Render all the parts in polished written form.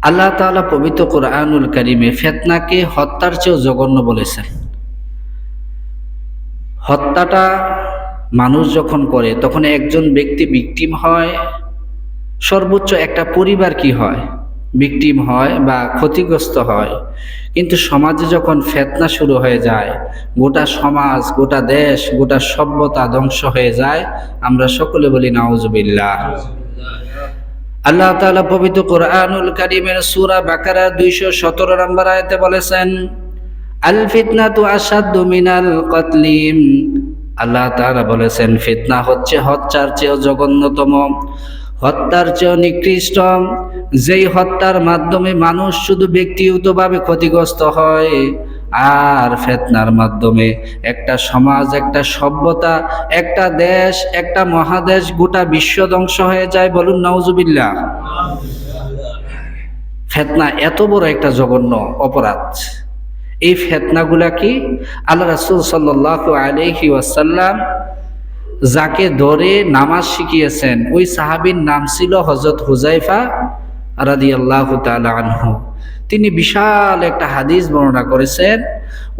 আল্লাহ তাআলা পবিত্র কোরআনুল কারীমে ফিতনাকে হত্যার চেয়েও জঘন্য বলেছেন। হত্যাটা মানুষ যখন করে তখন একজন ব্যক্তি ভিকটিম হয়, সর্বোচ্চ একটা পরিবার কি হয়, ভিকটিম হয় বা ক্ষতিগ্রস্ত হয়। কিন্তু সমাজে যখন ফিতনা শুরু হয়ে যায়, গোটা সমাজ, গোটা দেশ, গোটা সভ্যতা ধ্বংস হয়ে যায়। আমরা সকলে বলি নাউজুবিল্লাহ। আল্লাহ তাআলা পবিত্র কোরআনুল কারীমের সূরা বাকারা 217 নম্বর আয়াতে বলেছেন, আল ফিতনাতু আশাদ্দু মিনাল কতলিম। আল্লাহ তাআলা বলেছেন ফিতনা হচ্ছে হত্যার চেয়েও জঘন্যতম, হত্যার চেয়েও নিকৃষ্ট। যেই হত্যার মাধ্যমে মানুষ শুধু ব্যক্তিগতভাবে ক্ষতিগ্রস্ত হয়, আর ফিতনার মাধ্যমে একটা সমাজ, একটা সভ্যতা, একটা দেশ, একটা মহাদেশ, গোটা বিশ্ব ধ্বংস হয়ে যায়। বলুন নাউজুবিল্লাহ। ফিতনা এত বড় একটা জঘন্য অপরাধ। এই ফিতনাগুলা কি? আল্লাহ রাসূল সাল্লাল্লাহু আলাইহি ওয়াসাল্লাম যাকে ধরে নামাজ শিখিয়েছেন, ওই সাহাবীর নাম ছিল হযরত হুযায়ফা রাদিয়াল্লাহু তাআলা আনহু। তিনি বিশাল একটা হাদিস বর্ণনা করেছেন।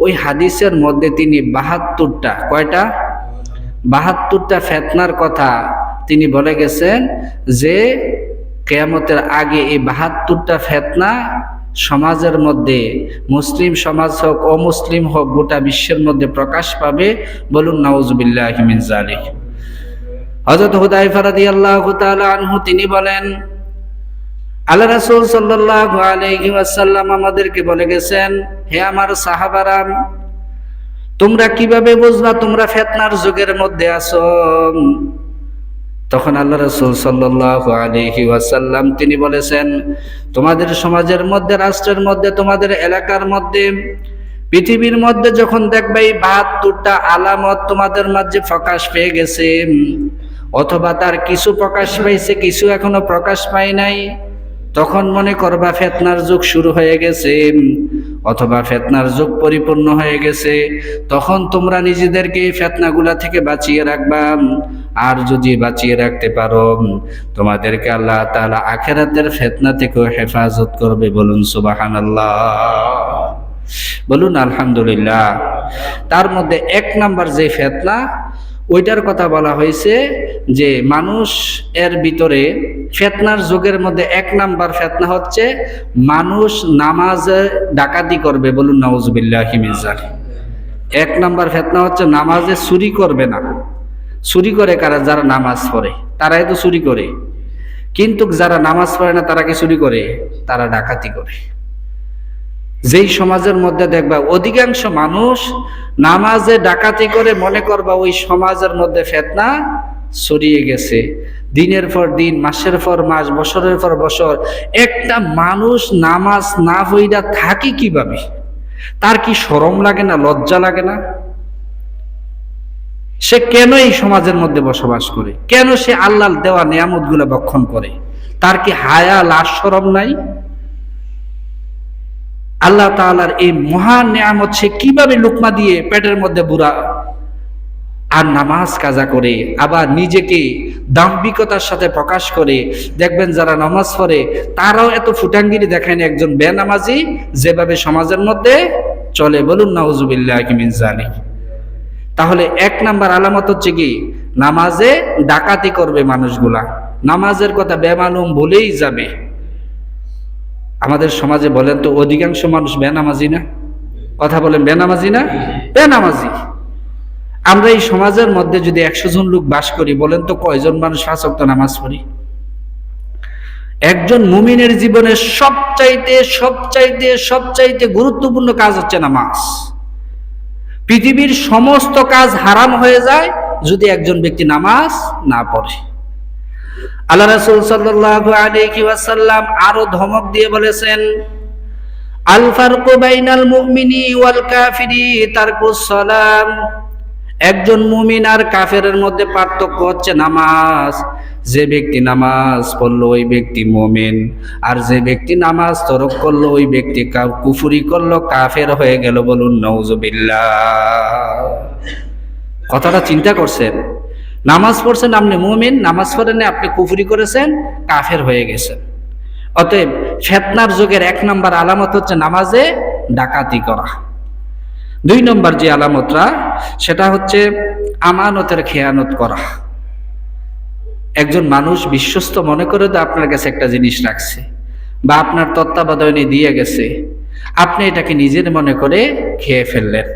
ওই হাদিসের মধ্যে তিনি ৭২টা, কয়টা? ৭২টা ফিতনার কথা তিনি বলে গেছেন যে কিয়ামতের আগে এই ৭২টা ফিতনা সমাজের মধ্যে, মুসলিম সমাজ হোক অমুসলিম হোক, গোটা বিশ্বের মধ্যে প্রকাশ পাবে। বলুন নাউজুবিল্লাহি মিন যালিক। হযরত হুযায়ফা রাদিয়াল্লাহু তাআলা আনহু তিনি বলেন, আল্লাহ রাসূল সাল্লাল্লাহু আলাইহি ওয়াসাল্লাম আমাদেরকে বলে গেছেন, হে আমার সাহাবারা, তোমরা কিভাবে বুঝবা তোমরা ফিতনার যুগের মধ্যে আছো? তখন আল্লাহ রাসূল সাল্লাল্লাহু আলাইহি ওয়াসাল্লাম তিনি বলেছেন, তোমাদের সমাজের মধ্যে, রাষ্ট্রের মধ্যে, তোমাদের এলাকার মধ্যে, পৃথিবীর মধ্যে যখন দেখবে এই ৭২টা আলামত তোমাদের মাঝে প্রকাশ পেয়ে গেছে, অথবা তার কিছু প্রকাশ পাইছে, কিছু এখনো প্রকাশ পায় নাই, তখন মনে করবা ফিতনার যুগ শুরু হয়ে গেছে, অথবা ফিতনার যুগ পরিপূর্ণ হয়ে গেছে। তখন তোমরা নিজেদেরকে এই ফিতনাগুলা থেকে বাঁচিয়ে রাখবা। আর যদি বাঁচিয়ে রাখতে পারো, তোমাদেরকে আল্লাহ তাআলা আখিরাতের ফিতনা থেকেও হেফাজত করবে। বলুন সুবহানাল্লাহ, বলুন আলহামদুলিল্লাহ। তার মধ্যে ১ নাম্বার যে ফিতনা, ওইটার কথা বলা হয়েছে যে মানুষ এর ভিতরে ফিতনার যুগের মধ্যে ১ নাম্বার ফিতনা হচ্ছে মানুষ নামাজে ডাকাতি করবে। বলুন নাউজুবিল্লাহি মিন যালিক। ১ নাম্বার ফিতনা হচ্ছে নামাজে চুরি করবে না। চুরি করে কারা? যারা নামাজ পড়ে তারাই তো চুরি করে, কিন্তু যারা নামাজ পড়ে না তারা কি চুরি করে? তারা ডাকাতি করে। যেই সমাজের মধ্যে দেখবা অধিকাংশ মানুষ নামাজে ডাকাতি করে, মনে করবা ওই সমাজের মধ্যে ফিতনা ছড়িয়ে গেছে। দিনের পর দিন, মাসের পর মাস, বছরের পর বছর একটা মানুষ নামাজ না পড়া থাকে কিভাবে? তার কি শরম লাগে না? লজ্জা লাগে না? সে কেন এই সমাজের মধ্যে বসবাস করে? কেন সে আল্লাহর দেওয়া নিয়ামতগুলো ভক্ষণ করে? তার কি হায়া, লাজ, শরম নাই? আল্লাহ তাআলার এই মহান নিয়ামত সে কিভাবে লুকমা দিয়ে পেটের মধ্যে বুড়া আর নামাজ কাজা করে, আবার নিজেকে দাম্ভিকতার সাথে প্রকাশ করে। দেখবেন যারা নামাজ পড়ে তারাও এত ফুটাঙ্গিরি দেখায় না একজন বেনামাজি যেভাবে সমাজের মধ্যে চলে। বলুন নাউজুবিল্লাহি মিন যালিক। তাহলে ১ নাম্বার আলামত হচ্ছে কি? নামাজে ডাকাতি করবে মানুষগুলা, নামাজের কথা বেমালুম ভুলেই যাবে। আমাদের সমাজে বলেন তো অধিকাংশ মানুষ বেনামাজি না? কথা বলেন, বেনামাজি না? বেনামাজি। আমরা এই সমাজের মধ্যে যদি ১০০ জন লোক বাস করি, বলেন তো কয়জন মানুষ ৫ ওয়াক্ত নামাজ পড়ি? একজন মুমিনের জীবনের সবচাইতে গুরুত্বপূর্ণ কাজ হচ্ছে নামাজ। পৃথিবীর সমস্ত কাজ হারাম হয়ে যায় যদি একজন ব্যক্তি নামাজ না পড়ে। আল্লাহ রাসূল সাল্লাল্লাহু আলাইহি ওয়াসাল্লাম আরো ধমক দিয়ে বলেছেন, আল ফারকু বাইনাল মুমিনি ওয়াল কাফিরি তারকুস সালাম। একজন মুমিন আর কাফেরের মধ্যে পার্থক্য হচ্ছে নামাজ। যে ব্যক্তি নামাজ পড়লো ওই ব্যক্তি মুমিন, আর যে ব্যক্তি নামাজ তরক করলো ওই ব্যক্তি কুফরি করলো, কাফের হয়ে গেল। বলুন নাউজুবিল্লাহ। কথাটা চিন্তা করছেন? নামাজ পড়ছেন আপনি মুমিন, নামাজ পড়েন আপনি কুফরি করেছেন, কাফের হয়ে গেছেন। অতএব ফিতনার যুগের 1 নম্বর আলামত হচ্ছে নামাজে ডাকাতি করা। 2 নম্বর যে আলামতটা সেটা হচ্ছে আমানতের খেয়ানত করা। একজন মানুষ বিশ্বস্ত মনে করে তো আপনার কাছে একটা জিনিস রাখছে বা আপনার তত্ত্বাবধানে দিয়ে গেছে, আপনি এটাকে নিজের মনে করে খেয়ে ফেললেন,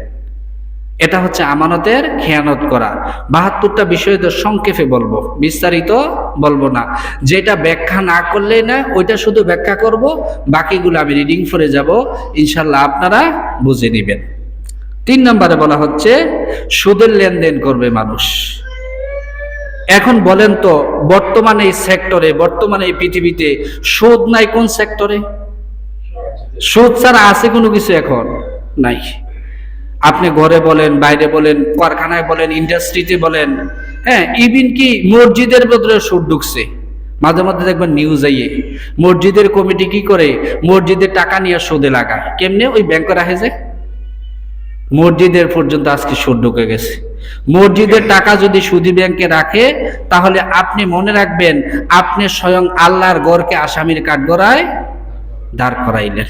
এটা হচ্ছে আমানতের খেয়ানত করা। 72টা বিষয় তো সংক্ষেপে বলবো, বিস্তারিত বলবো না। যেটা ব্যাখ্যা না করলেই না, ওইটা শুধু ব্যাখ্যা করব, বাকিগুলো আমি রিডিং করে যাব, ইনশাল্লাহ আপনারা বুঝে নেবেন। 3 নম্বরে বলা হচ্ছে সুদের লেনদেন করবে মানুষ। এখন বলেন তো, বর্তমানে এই সেক্টরে, বর্তমানে এই পৃথিবীতে সুদ নাই কোন সেক্টরে? সুদ ছাড়া আছে কোনো কিছু এখন নাই। আপনি ঘরে বলেন, বাইরে বলেন, কারখানায় বলেন, ইন্ডাস্ট্রিতে বলেন, হ্যাঁ, ইভিন কি মসজিদের ভেতরে সুদ ঢুকছে। মাঝে মধ্যে দেখবেন নিউজ আইয়ে মসজিদের কমিটি কি করে, মসজিদের টাকা নিয়ে সুদে লাগায়। কেমনে? ওই ব্যাংকে রাখে যে মসজিদের পর্যন্ত আজকে সুদ ঢুকে গেছে। মসজিদের টাকা যদি সুদি ব্যাংকে রাখে, তাহলে আপনি মনে রাখবেন আপনি স্বয়ং আল্লাহর ঘরকে আসামির কাঠগড়ায় দাঁড় করাইলেন।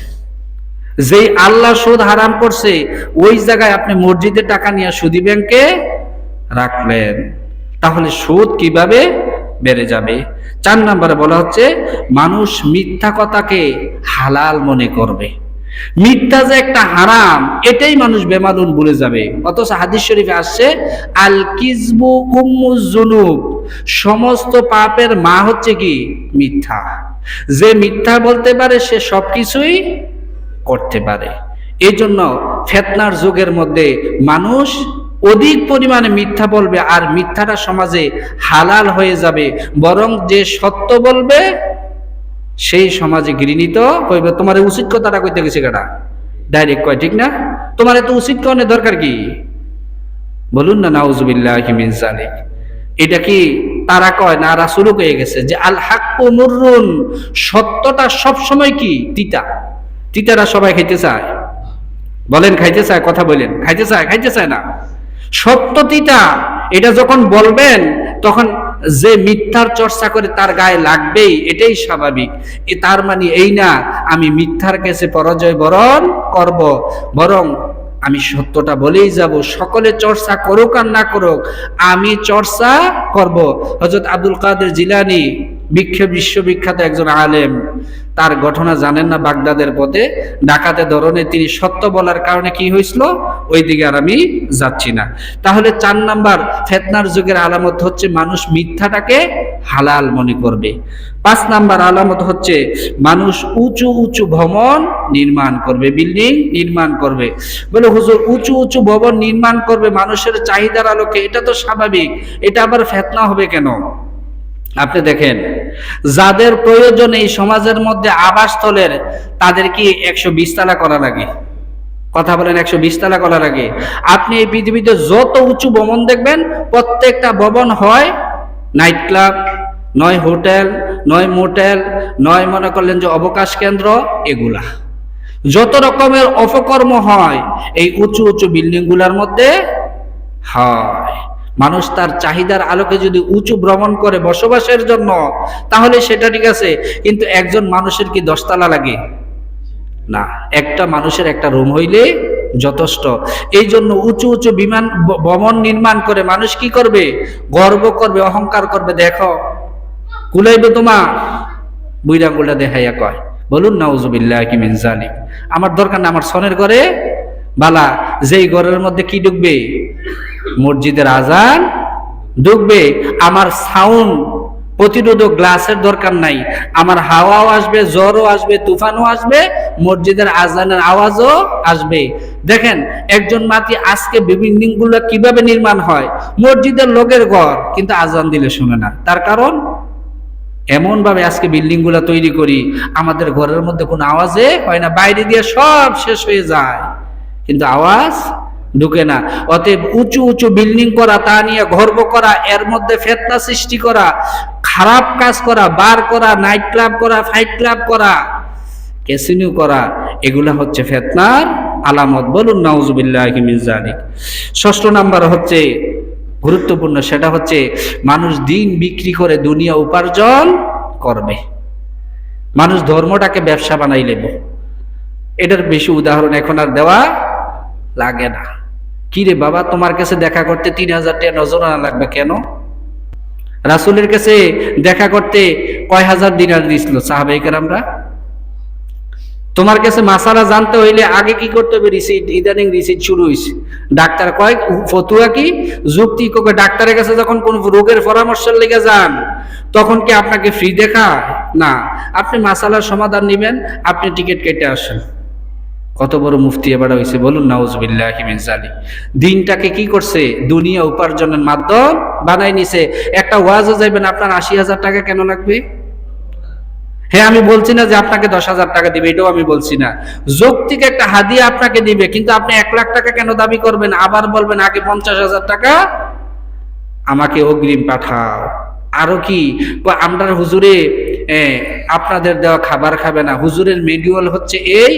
যেই আল্লাহ সুদ হারাম করছে, ওই জায়গায় আপনি মসজিদের টাকা নিয়ে সুদি ব্যাংকে রাখলেন, তাহলে সুদ কিভাবে বেড়ে যাবে? 4 নম্বরে বলা হচ্ছে মানুষ মিথ্যা কথাকে হালাল মনে করবে। মিথ্যা যে একটা হারাম, এটাই মানুষ বেমালুন ভুলে যাবে। অথচ হাদিস শরীফে আসছে আল কিযবু উম্মুজ যুনুব, সমস্ত পাপের মা হচ্ছে কি? মিথ্যা। যে মিথ্যা বলতে পারে সে সবকিছুই করতে পারে। এই জন্য ফিতনার যুগের মধ্যে মানুষ অধিক পরিমাণে মিথ্যা বলবে, আর মিথ্যাটা সমাজে হালাল হয়ে যাবে। বরং যে সত্য বলবে সেই সমাজে ঘৃণিত হইবে। তোমার উচিত কথাটা কইতে গেছে কাটা ডাইরেক্ট কয়, ঠিক না? তোমার এত উচিত কনের দরকার কি? বলুন না নাউজুবিল্লাহি মিন যালিক। এটা কি তারা কয় না, রাসূলও কয়ে গেছে যে আল হাক্কু মুররুন, সত্যটা সব সময় কি? তিতা। তিতারা সবাই খাইতে চায়? বলেন খাইতে চায়? কথা বলেন, খাইতে চায়? খাইতে চায় না। সত্য তিতা, এটা যখন বলবেন তখন যে মিথ্যার চর্চা করে তার গায়ে লাগবেই, এটাই স্বাভাবিক। তার মানে এই না আমি মিথ্যার কাছে পরাজয় বরণ করব, বরং আমি সত্যটা বলেই যাব। সকলে চর্চা করুক আর না করুক, আমি চর্চা করব। হযরত আব্দুল কাদের জিলানী বিশ্ববিখ্যাত একজন আলেম, তার ঘটনা জানেন না? বাগদাদের পথে ডাকাতে ধরনে তিনি সত্য বলার কারণে কি হয়েছিল, ওই দিকে আর আমি যাচ্ছি না। তাহলে 4 নাম্বার ফিতনার যুগের আলামত হচ্ছে মানুষ মিথ্যাটাকে হালাল মনে করবে। 5 নাম্বার আলামত হচ্ছে মানুষ উঁচু উঁচু ভবন নির্মাণ করবে, বিল্ডিং নির্মাণ করবে। বলে হুজুর উঁচু উঁচু ভবন নির্মাণ করবে মানুষের চাহিদার আলোকে, এটা তো স্বাভাবিক, এটা আবার ফিতনা হবে কেন? আপনি দেখেন, যাদের প্রয়োজন এই সমাজের মধ্যে আবাসস্থলের, তাদের কি 120 তলা করা লাগে? কথা বলেন, 120 তলা করা লাগে? আপনি এই পৃথিবীতে যত উঁচু ভবন দেখবেন, প্রত্যেকটা ভবন হয় নাইট ক্লাব, নয় হোটেল, নয় মোটেল, নয় মনে করলেন যে অবকাশ কেন্দ্র। এগুলা যত রকমের অপকর্ম হয় এই উঁচু উঁচু বিল্ডিং গুলার মধ্যে হয়। মানুষ তার চাহিদার আলোকে যদি উঁচু ভ্রমণ করে বসবাসের জন্য, তাহলে সেটা ঠিক আছে। কিন্তু একজন মানুষের কি 10 তলা লাগে? না, একটা মানুষের একটা রুম হইলে যথেষ্ট। এই জন্য উঁচু উঁচু ভবন নির্মাণ করে মানুষ কি করবে? গর্ব করবে, অহংকার করবে। দেখো কুলাইবে তোমার, বুইরাঙ্গুলা দেখাইয়া কয়। বলুন নাউজুবিল্লাহি মিন যালিক। আমার দরকার না, আমার সনের ঘরে বালা। যেই ঘরের মধ্যে কি ঢুকবে? মসজিদের আজান ঢুকবে। আমার সাউন্ড প্রতিরোধক গ্লাসের দরকার নাই, আমার হাওয়াও আসবে, জ্বরও আসবে, তুফানও আসবে, মসজিদের আজানের আওয়াজও আসবে। দেখেন একজন মাতি আজকে বিল্ডিং গুলো কিভাবে নির্মাণ হয়, মসজিদের লোকের ঘর, কিন্তু আজান দিলে শুনে না। তার কারণ এমন ভাবে আজকে বিল্ডিং গুলা তৈরি করি, আমাদের ঘরের মধ্যে কোনো আওয়াজে হয় না, বাইরে দিয়ে সব শেষ হয়ে যায় কিন্তু আওয়াজ ঢুকে না। অতএব উঁচু উঁচু বিল্ডিং করা, তা নিয়ে গর্ব করা, এর মধ্যে ফিতনা সৃষ্টি করা, খারাপ কাজ করা, বার করা, নাইট ক্লাব করা, ফাইট ক্লাব করা, ক্যাসিনো করা, এগুলা হচ্ছে ফিতনার আলামত। বলুন নাউজুবিল্লাহি মিন যালিক। 6 নাম্বার হচ্ছে গুরুত্বপূর্ণ, সেটা হচ্ছে মানুষ দিন বিক্রি করে দুনিয়া উপার্জন করবে। মানুষ ধর্মটাকে ব্যবসা বানাই লেব। এটার বেশি উদাহরণ এখন আর দেওয়া লাগে না। কি রে বাবা, তোমার কাছে দেখা করতে 3000 টাকা নজরানা লাগবে কেন? রাসূলের কাছে দেখা করতে কয় হাজার দিনার দিছিল সাহাবায়ে কেরামরা? তোমার কাছে মাসালা জানতে হইলে আগে কি করতে হবে? রিসিট। ইদানিং রিসিট শুরু হয়েছে। ডাক্তার কয় ফতুয়া কি যুক্তি কোকে, ডাক্তারের কাছে যখন কোন রোগের পরামর্শের লেগে যান তখন কি আপনাকে ফ্রি দেখা? না, আপনি মাসালার সমাধান নেবেন, আপনি টিকিট কেটে আসেন। কত বড় মুফতি এবার হয়েছে বলুন, নাউজুবিল্লাহি মিন যালিক। দিনটাকে কি করছে? দুনিয়া উপার্জনের মাধ্যম বানাই নিছে। একটা ওয়াজে যাইবেন, আপনার 80,000 টাকা কেন লাগবে? হ্যাঁ, আমি বলছি না যে আপনাকে 10,000 টাকা দিবে, এটাও আমি বলছি না। যৌক্তিক একটা হাদিয়া আপনাকে দিবে, কিন্তু আপনি 1 লাখ টাকা কেন দাবি করবেন? আবার বলবেন আগে 50,000 টাকা আমাকে অগ্রিম পাঠাও। আরো কি আমরা হুজুরে আপনাদের দেওয়া খাবার খাবে না, হুজুরের মেডিউল হচ্ছে এই,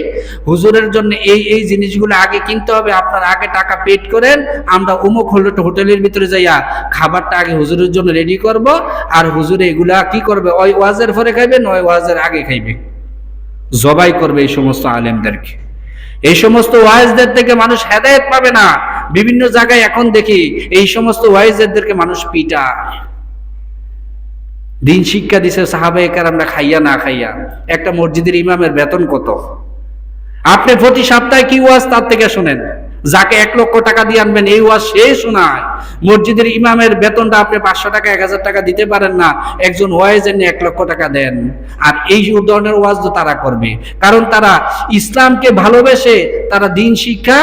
হুজুরের জন্য এই এই জিনিসগুলো আগে কিনতে হবে, আপনার আগে টাকা পেড করেন, আমরা অমুক হোটেলের ভিতরে যাইয়া খাবারটা আগে হুজুরের জন্য রেডি করব, আর হুজুরে এগুলা কি করবে? ওই ওয়াজের পরে খাইবে, নয় ওয়াজের আগে খাইবে, জবাই করবে এই সমস্ত আলেমদেরকে। এই সমস্ত ওয়াইজদের থেকে মানুষ হেদায়েত পাবে না। বিভিন্ন জায়গায় এখন দেখি এই সমস্ত ওয়াইজদেরকে মানুষ পিটায়। দিন শিক্ষা দিছে সাহাবায়ে কেরামরা খাইয়া না খাইয়া। একটা মসজিদের ইমামের বেতন কত? আপনি প্রতি সপ্তাহে কি ওয়াজ তার থেকে শুনেন? যাকে 1 লক্ষ টাকা দিয়ে আনবেন এই ওয়াজ সে শোনায়। মসজিদের ইমামের বেতনটা আপনি 500 টাকা 1000 টাকা দিতে পারেন না, একজন ওয়াইজের নিয়ে 1 লক্ষ টাকা দেন। আর এই ধরনের ওয়াজ তো তারা করবে, কারণ তারা ইসলামকে ভালোবেসে তারা দিন শিক্ষা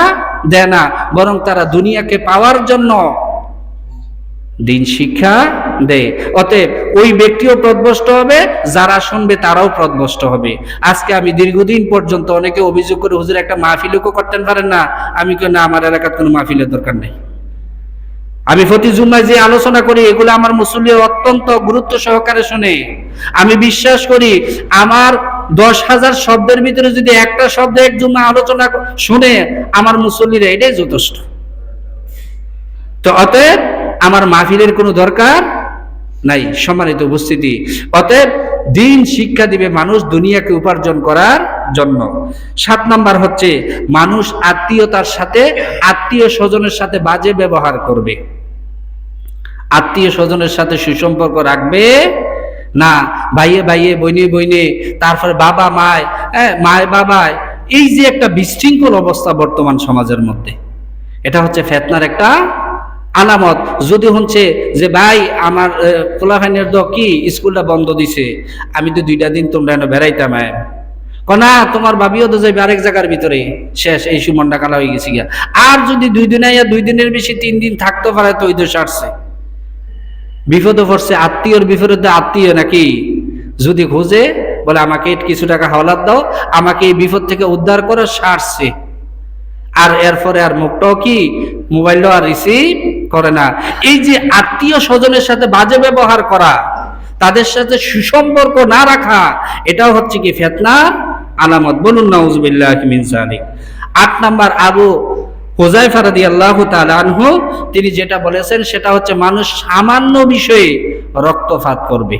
দেয় না, বরং তারা দুনিয়াকে পাওয়ার জন্য দিন শিক্ষা দেয়। অতএব ওই ব্যক্তিও পথভ্রষ্ট হবে, যারা শুনবে তারাও পথভ্রষ্ট হবে। আজকে আমি দীর্ঘদিন পর্যন্ত অনেকে অভিযোগ করে, হুজুর একটা মাহফিলও করতে পারেন না। আমি কেন, না, আমার এলাকার কোনো মাহফিলের দরকার নেই। আমি প্রতি জুম্মায় যে আলোচনা করি এগুলো আমার মুসল্লি অত্যন্ত গুরুত্ব সহকারে শুনে। আমি বিশ্বাস করি আমার 10,000 শব্দের ভিতরে যদি একটা শব্দ এক জুম্মা আলোচনা শুনে আমার মুসল্লিরা, এটাই যথেষ্ট। তো অতএব আমার মাহফিলের কোনো দরকার নাই। সম্মানিত উপস্থিতি, অতএব দিন শিক্ষা দিবে মানুষ দুনিয়াকে উপার্জন করার জন্য। 7 নাম্বার হচ্ছে মানুষ আত্মীয়তার সাথে, আত্মীয় স্বজনের সাথে বাজে ব্যবহার করবে। আত্মীয় স্বজনের সাথে সুসম্পর্ক রাখবে না। ভাইয়ে ভাইয়ে, বইনে বইনে, তারপরে বাবা মায়, মায় বাবায়, এই যে একটা বিশৃঙ্খল অবস্থা বর্তমান সমাজের মধ্যে, এটা হচ্ছে ফিতনার একটা আলামত। যদি হচ্ছে যে ভাই আমার পোলাফাইনের কি স্কুলটা বন্ধ দিছে, আমি তো 2টা দিন তোমরা বেড়াইতাম, না তোমার ভাবিও তো যাইবে আরেক জায়গার ভিতরে, শেষ, এই সুমনটা কালা হয়ে গেছি গিয়া। আর যদি 2 দিন আইয়া 2 দিনের বেশি 3 দিন থাকতে পারে তো ওই দোষ আসছে, বিপদে পড়ছে। আত্মীয়র বিপরীতে আত্মীয় নাকি যদি খোঁজে, বলে আমাকে কিছু টাকা হাওলাত দাও, আমাকে এই বিপদ থেকে উদ্ধার করো, সারছে। আর এরপরে আর মুখটাও কি মোবাইলও আর রিসিভ করে না। এই যে আত্মীয় স্বজনের সাথে বাজে ব্যবহার করা, তাদের সাথে সুসম্পর্ক না রাখা, এটাও হচ্ছে কি ফিতনার আলামত। বলুন নাউজুবিল্লাহি মিন যালিক। 8 নাম্বার আবু হুযায়ফা রাদিয়াল্লাহু তাআলা আনহু তিনি যেটা বলেছেন সেটা হচ্ছে মানুষ সামান্য বিষয়ে রক্তপাত করবে।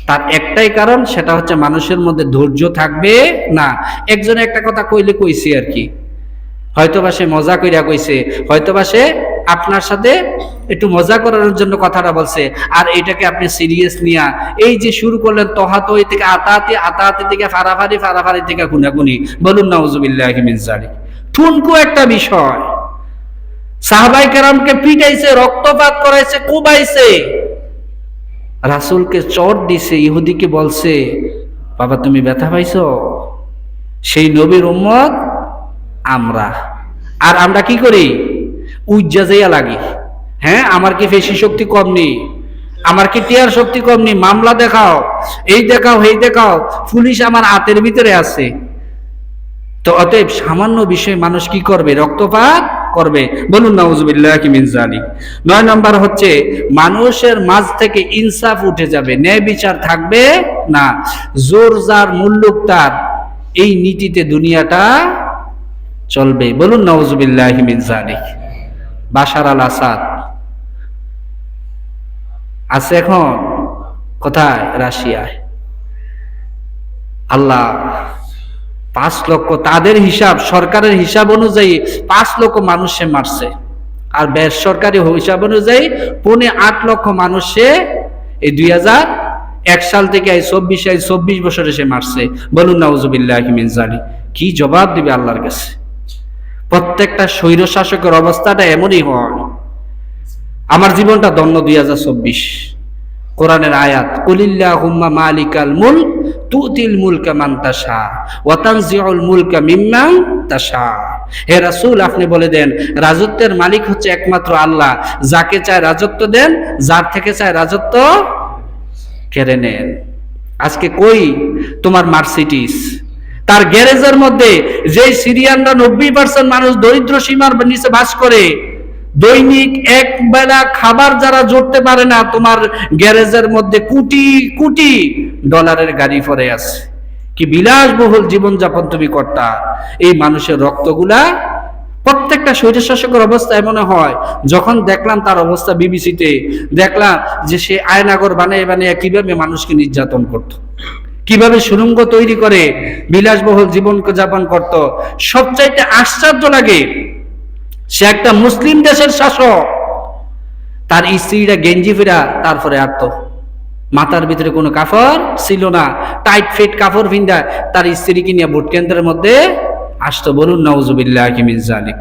তার একটাই কারণ, সেটা হচ্ছে মানুষের মধ্যে ধৈর্য থাকবে না। একজনে একটা কথা কইলে কইছে আর কি, হয়তোবা সে মজা কইরা কইছে, হয়তোবা সে আপনার সাথে একটু মজা করার জন্য কথাটা বলছে, আর এটাকে আপনি সিরিয়াস নিয়া এই যে শুরু করলেন তহাতই থেকে আতাহাতি, আতাহাতি থেকে ফারাফারি, ফারাফারি থেকে খুনাখুনি। বলুন নাউজুবিল্লাহি মিন যালিক। ঠুনকো একটা বিষয়, সাহাবায়ে কেরামকে পিটাইছে, রক্তপাত করাইছে, কোবাইছে, রাসূলকে চট দিছে, ইহুদিকে বলছে বাবা তুমি ব্যথা পাইছো। সেই নবীর উম্মত আমরা, আর আমরা কি করি? উজ্জা যাইয়া লাগি। হ্যাঁ, আমার কি পেশি শক্তি কম নেই? আমার কি টিয়ার শক্তি কম নেই? মামলা দেখাও, এই দেখাও, এই দেখাও, পুলিশ আমার হাতের ভিতরে আছে। তো অতএব সামান্য বিষয়ে মানুষ কি করবে? রক্তপাত করবে। বলুন নাউজুবিল্লাহি মিন যালিক। 9 নাম্বার হচ্ছে মানুষের মাঝ থেকে ইনসাফ উঠে যাবে, ন্যায় বিচার থাকবে না। জোর যার মুল্লুক তার, এই নীতিতে দুনিয়াটা চলবে। বলুন নাউজুবিল্লাহি মিন যালিক। বাশার আল আসাদ আছে এখন কোথায়? রাশিয়ায়। আল্লাহ 5 লক্ষ, তাদের হিসাব, সরকারের হিসাব অনুযায়ী 5 লক্ষ মানুষে মারছে, আর বেসরকারি হিসাব অনুযায়ী 8.5 লক্ষ মানুষে এই 2001 সাল থেকে 24 বছরে সে মারছে। বলুন নাউজুবিল্লাহি মিন যালিক। কি জবাব দিবে আল্লাহর কাছে? প্রত্যেকটা স্বৈর শাসকের অবস্থাটা এমনই হয়। আমার জীবনটা ধন্য 2024। কোরআনের আয়াত, কুলিল্লাহুম্মা মালিকাল মুলক তুতিল মুলকা মান তাশা ওয়া তানজিউল মুলকা মিম্মান তাশা। হে রাসূল, আপনি বলে দেন রাজত্বের মালিক হচ্ছে একমাত্র আল্লাহ, যাকে চায় রাজত্ব দেন, যার থেকে চায় রাজত্ব কেড়ে নেন। আজকে কই তোমার মার্সিডিজ? তার গ্যারেজের মধ্যে যে সিরিয়ানরা 90% মানুষ দরিদ্র সীমার নিচে বাস করে, দৈনিক এক বেলা খাবার যারা জোটতে পারে না, তোমার গ্যারেজের মধ্যে কোটি কোটি ডলারের গাড়ি পড়ে আছে। কি বিলাসবহুল জীবনযাপন তুমি করতা। এই মানুষের রক্তগুলা, প্রত্যেকটা স্বৈরশাসকের অবস্থা এমন হয়। যখন দেখলাম তার অবস্থা বিবিসিতে, দেখলাম যে সে আয়নাগর বানিয়ে বানিয়ে কিভাবে মানুষকে নির্যাতন করত, কিভাবে সুড়ঙ্গ তৈরি করে বিলাসবহুল জীবন যাপন করত। সবচাইতে আশ্চর্য লাগে, সে একটা মুসলিম দেশের শাসক, তার স্ত্রীরা গেঞ্জি ফেরা তারপরে আত্ম, মাথার ভিতরে কোনো কাপড় ছিল না, টাইট ফিট কাপড় ভিন্দা তার স্ত্রীকে নিয়ে ভোট কেন্দ্রের মধ্যে আসতো। বলুন নাউজুবিল্লাহি মিন যালিক।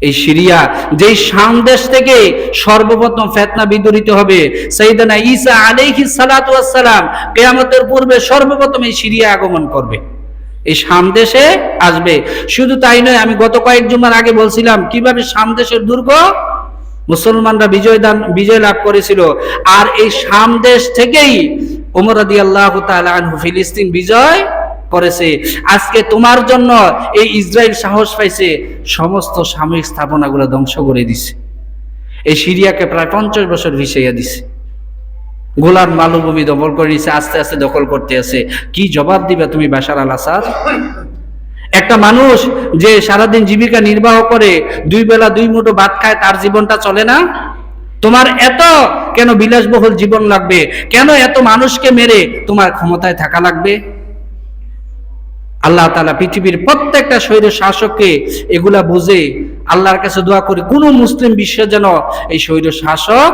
এই সিরিয়া, যেই শাম দেশ থেকে সর্বপ্রথম ফিতনা বিদরিত হবে, সাইয়েদনা ঈসা আলাইহিস সালাতু ওয়াস সালাম কিয়ামতের পূর্বে সর্বপ্রথম এই সিরিয়া আগমন করবে, এই শাম দেশে আসবে। শুধু তাই নয়, আমি গত কয়েক জুমার আগে বলছিলাম কিভাবে শাম দেশের দুর্গ মুসলমানরা বিজয় লাভ করেছিল, আর এই শাম দেশ থেকেই ওমর রাদিয়াল্লাহু তাআলা আনহু ফিলিস্তিন বিজয় করেছে। আজকে তোমার জন্য এই ইসরায়েল সাহস পাইছে সমস্ত সামরিক স্থাপনাগুলো ধ্বংস করে দিছে। এই সিরিয়াকে প্রায় 50 বছর ভিসাইয়া দিছে, গোলান মালভূমি দখল করে নিছে, আস্তে আস্তে দখল করতে আছে। কি জবাব দিবে তুমি বাশার আল আসাদ? একটা মানুষ যে সারাদিন জীবিকা নির্বাহ করে, 2 বেলা 2 মুঠো ভাত খায়, তার জীবনটা চলে না? তোমার এত কেন বিলাসবহুল জীবন লাগবে? কেন এত মানুষকে মেরে তোমার ক্ষমতায় থাকা লাগবে? আল্লাহ তাআলা পৃথিবীর প্রত্যেকটা স্বৈর শাসককে এগুলা বুঝে আল্লাহর কাছে দোয়া করি, কোন মুসলিম বিশ্বে যেন এই স্বৈর শাসক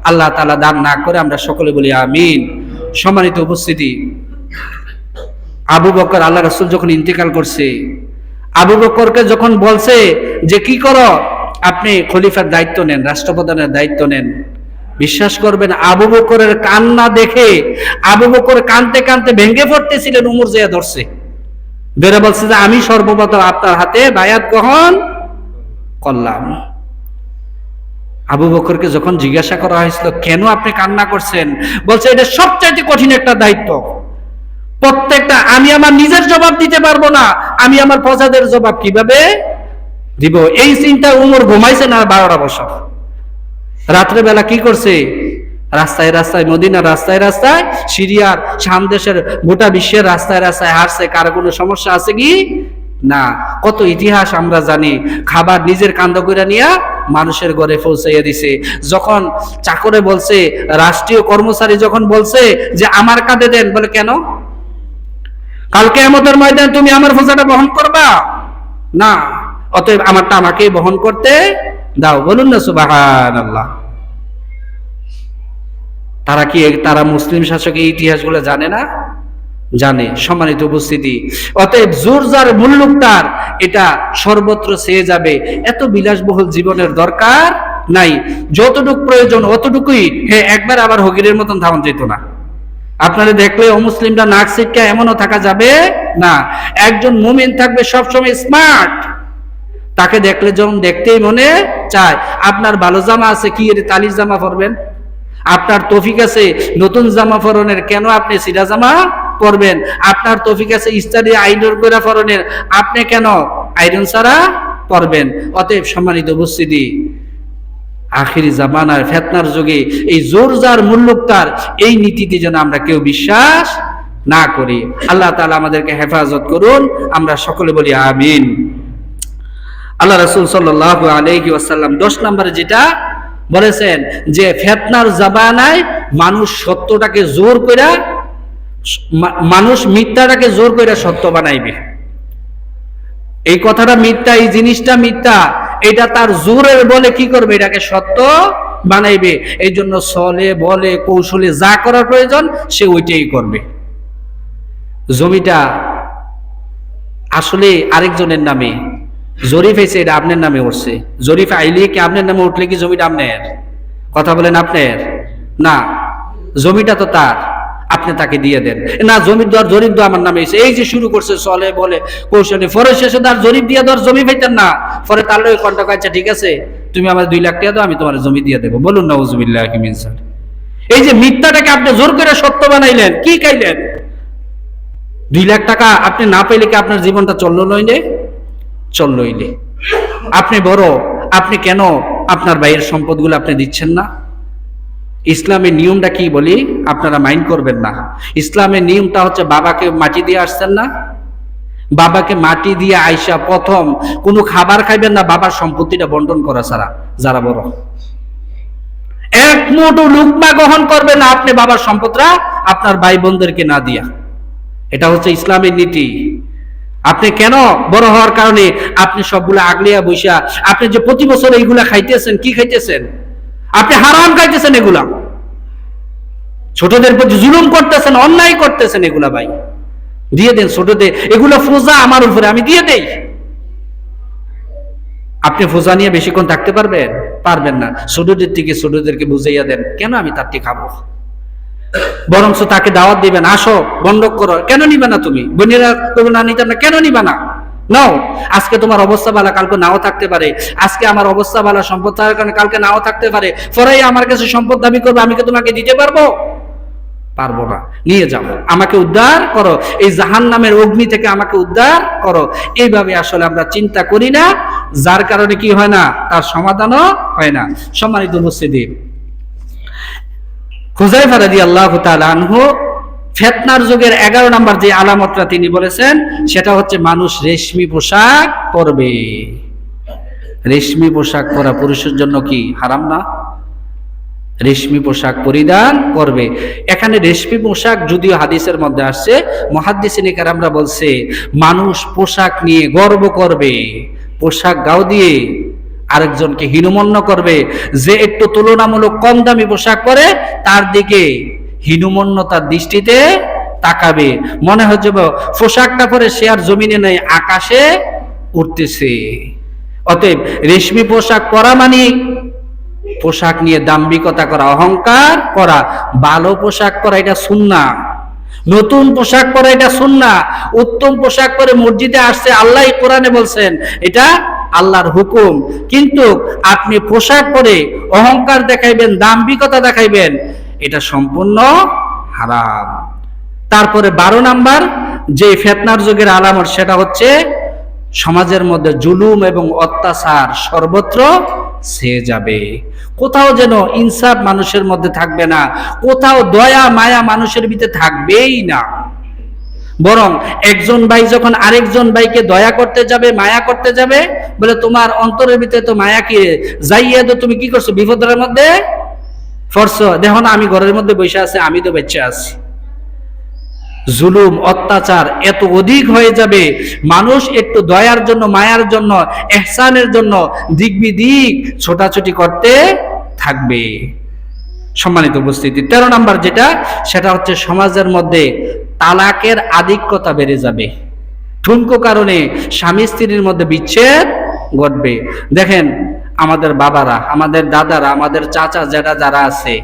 আল্লাহ তাআলা দান না করে। আমরা সকলে বলি আমিন। সম্মানিত উপস্থিতি, আবু বকর, আল্লাহ রাসূল যখন ইন্তেকাল করছে, আবু বকরকে যখন বলছে যে কি করো, আপনি খলিফার দায়িত্ব নেন, রাষ্ট্রপ্রধানের দায়িত্ব নেন, বিশ্বাস করবেন আবু বকরের কান্না দেখে, আবু বকর কাঁদতে কাঁদতে ভেঙে পড়তেছিলেন, উমর জিয়া ধরছে, ধরে বলছে যে আমি সর্বপ্রথম আপনার হাতে বায়াত গ্রহণ করলাম। আবু বকরকে যখন জিজ্ঞাসা করা হয়েছিল কেন আপনি কান্না করছেন, বলছে এটা সবচাইতে কঠিন একটা দায়িত্ব, প্রত্যেকটা আমি আমার নিজের জবাব দিতে পারবো না, আমি আমার প্রজাদের জবাব কিভাবে দিব। এই চিন্তা উমর ঘুমাইছে না 12টা বছর। রাত্রে বেলা কি করছে, রাস্তায় রাস্তায়, মদিনার রাস্তায় রাস্তায়, সিরিয়ার শাম দেশের গোটা বিশ্বের রাস্তায় রাস্তায় হারছে। কার কোনো সমস্যা আছে কি না? কত ইতিহাস আমরা জানি। খাবার নিজের কান্দ কইরা নিয়া মানুষের ঘরে পৌঁছাইয়া দিছে। যখন চাকরে বলছে, রাষ্ট্রীয় কর্মচারী যখন বলছে যে আমার কাঁধে দেন, বলে কেন? কালকে কিয়ামতের ময়দানে তুমি আমার বোঝাটা বহন করবা না, অতএব আমারটা আমাকেই বহন করতে দাও। বলুন না সুবহানাল্লাহ। তারা মুসলিম শাসকের ইতিহাসগুলো জানে না? জানে। সম্মানিত উপস্থিতি, অতএব জোর যার মুল্লুক তার, এটা সর্বত্র ছেয়ে যাবে। এত বিলাসবহুল জীবনের দরকার নাই, যতটুকু প্রয়োজন অতটুকুই। একবার আবার হগিরের মতন ধারণ যেত না। আপনারা দেখলে অমুসলিমরা নাক সিটকা এমনও থাকা যাবে না। একজন মুমিন থাকবে সবসময় স্মার্ট, তাকে দেখলে যখন দেখতেই মনে চায়। আপনার ভালো জামা আছে, কি এর তালির জামা পরবেন? আপনার তৌফিক আছে নতুন জামা পরনের, কেন আপনি সিরা জামা পরবেন? আপনার তৌফিক আছে ইস্তারি আইরন করে পরনের, আপনি কেন আইরন ছাড়া পরবেন? অতএব সম্মানিত উপস্থিতি, আখিরি জামানার ফিতনার যুগে এই জোর যার মুল্লুক তার, এই নীতিতে যেন আমরা কেউ বিশ্বাস না করি। আল্লাহ তাআলা আমাদেরকে হেফাজত করুন। আমরা সকলে বলি আমিন। আল্লাহ রাসূল সাল্লাল্লাহু আলাইহি ওয়াসাল্লাম 10 নম্বরে যেটা বলেছেন যে ফিতনার জামানায় মানুষ সত্যটাকে জোর করে মানুষ মিথ্যাটাকে জোর করে সত্য বানাইবে। এই কথাটা মিথ্যা, এই জিনিসটা মিথ্যা, এটা তার জোরের বলে কি করবে, এটাকে সত্য বানাইবে। এই জন্য ছলে বলে কৌশলে যা করার প্রয়োজন সে ওইটাই করবে। জমিটা আসলে আরেকজনের নামে, জরিফ হয়েছে এটা আপনার নামে উঠছে। জরিফ আইলে কি আপনার নামে উঠলে কি জমিটা আপনার? কথা বলেন আপনার না, জমিটা তো তার, আপনি তাকে দিয়ে দেন। না জমির দর জরিপ দেওয়া আমার নামে এসে এই যে শুরু করছে চলে বলে কৌশলে, পরে শেষে তার জরিপ দিয়ে দেওয়ার জমি পাইতেন না, পরে তার লোক কন্টাক্ট, আচ্ছা ঠিক আছে তুমি আমার 2 লাখ টাকা দাও, আমি তোমার জমি দিয়ে দেবো। বলুন নাউজুবিল্লাহি মিন যালিক। এই যে মিথ্যাটাকে আপনি জোর করে সত্য বানাইলেন, কি খাইলেন? 2 লাখ টাকা আপনি না পাইলে কি আপনার জীবনটা চললো নইলে? চললইলে। আপনি বড়, আপনি কেন আপনার ভাইয়ের সম্পদগুলো আপনি দিচ্ছেন না? ইসলামের নিয়মটা কি বলি, আপনারা মাইন্ড করবেন না। ইসলামের নিয়মটা হচ্ছে, বাবাকে মাটি দিয়ে আসছেন না, বাবাকে মাটি দিয়ে আইসা প্রথম কোনো খাবার খাইবেন না বাবার সম্পত্তিটা বন্টন করা ছাড়া। যারা বড়, এক মুঠো লুকমা গ্রহণ করবেন না আপনি বাবার সম্পদটা আপনার ভাই বোনদেরকে না দিয়া। এটা হচ্ছে ইসলামের নীতি। আপনি কেন বড় হওয়ার কারণে আপনি সবগুলো আগলিয়া বৈশা, আপনি যে প্রতি বছর এইগুলা খাইতেছেন, কি খাইতেছেন? আপনি হারাম খাইতেছেন, এগুলা ছোটদের প্রতি জুলুম করতেছেন, অন্যায় করতেছেন। এগুলা ভাই দিয়ে দেন ছোটদের, এগুলা ফোজা আমার উপরে, আমি দিয়ে দেই। আপনি ফোজা নিয়ে বেশিক্ষণ থাকতে পারবেন? পারবেন না। ছোটদের থেকে ছোটদেরকে বুঝাইয়া দেন, কেন আমি তারটি খাবো, বরঞ্চ তাকে দাওয়াত দিবেন, আসো বন্ধক করো। কেন নিবা না তুমি? বোনেরা করবো না, নিতাম না, কেন নিবা না? নাও। আজকে তোমার অবস্থা ভালো, কালকে নাও থাকতে পারে। আজকে আমার অবস্থা ভালো, সম্পদ থাকার কারণে কালকে নাও থাকতে পারে। পরে আমার কাছে সম্পদ দাবি করবে, আমি কি তোমাকে দিতে পারবো? পারবো না। নিয়ে যাও, আমাকে উদ্ধার করো, এই জাহান্নামের অগ্নি থেকে আমাকে উদ্ধার করো। এইভাবে আসলে আমরা চিন্তা করি না, যার কারণে কি হয় না, তার সমাধানও হয় না। সম্মানিত উপস্থিতি, হুযায়ফা রাদিয়াল্লাহু তাআলা আনহু ফিতনার যুগের 11 নম্বর যে আলামতটা তিনি বলেছেন, সেটা হচ্ছে মানুষ রেশমি পোশাক পরবে। রেশমি পোশাক পরা পুরুষের জন্য কি হারাম না? রেশমি পোশাক পরিধান করবে। এখানে রেশমি পোশাক যদিও হাদিসের মধ্যে আসছে, মুহাদ্দিসিনে কেরামরা বলছে মানুষ পোশাক নিয়ে গর্ব করবে, পোশাক গাও দিয়ে আরেকজনকে হীনমন্য করবে। যে একটু তুলনামূলক কম দামি পোশাক পরে তার দিকে হীনমন্যতার দৃষ্টিতে তাকাবে, মনে হচ্ছে পোশাকটা পরে সে আর জমিনে নেই, আকাশে উঠতেছে। অতএব রেশমি পোশাক পরা মানে পোশাক নিয়ে দাম্ভিকতা করা, অহংকার করা। ভালো পোশাক পরা এটা সুন্নাহ, নতুন পোশাক পরা এটা সুন্নাহ। উত্তম পোশাক পরে মসজিদে আসছে, আল্লাহ কোরআনে বলছেন এটা আল্লাহর হুকুম। কিন্তু আপনি পোশাক পরে অহংকার দেখাইবেন, দাম্ভিকতা দেখাইবেন, এটা সম্পূর্ণ হারাম। তারপরে 12 নাম্বার যে ফিতনার যুগের আলামত, সেটা হচ্ছে সমাজের মধ্যে জুলুম এবং অত্যাচার সর্বত্র ছেয়ে যাবে। কোথাও যেন ইনসাফ মানুষের মধ্যে থাকবে না, কোথাও দয়া মায়া মানুষের ভিতরে থাকবেই না। বরং একজন ভাই যখন আরেকজন ভাইকে দয়া করতে যাবে, মায়া করতে যাবে, বলে তোমার অন্তরের ভিতরে তো মায়া কি যাইয়া, তো তুমি কি করছো, বিপদের মধ্যে পড়ছো, দেখো না আমি ঘরের মধ্যে বসে আছি, আমি তো বেঁচে আছি। জুলুম অত্যাচার এত অধিক হয়ে যাবে, মানুষ একটু দয়ার জন্য, মায়ার জন্য, ইহসানের জন্য দিক বিদিক ছোটাছুটি করতে থাকবে। সম্মানিত উপস্থিতি, 13 নাম্বার যেটা, সেটা হচ্ছে সমাজের মধ্যে তালাকের আধিক্যতা বেড়ে যাবে। ঠুনকো কারণে স্বামী স্ত্রীর মধ্যে বিচ্ছেদ ঘটবে। দেখেন আমাদের বাবারা, আমাদের দাদারা, আমাদের চাচা যারা যারা আছে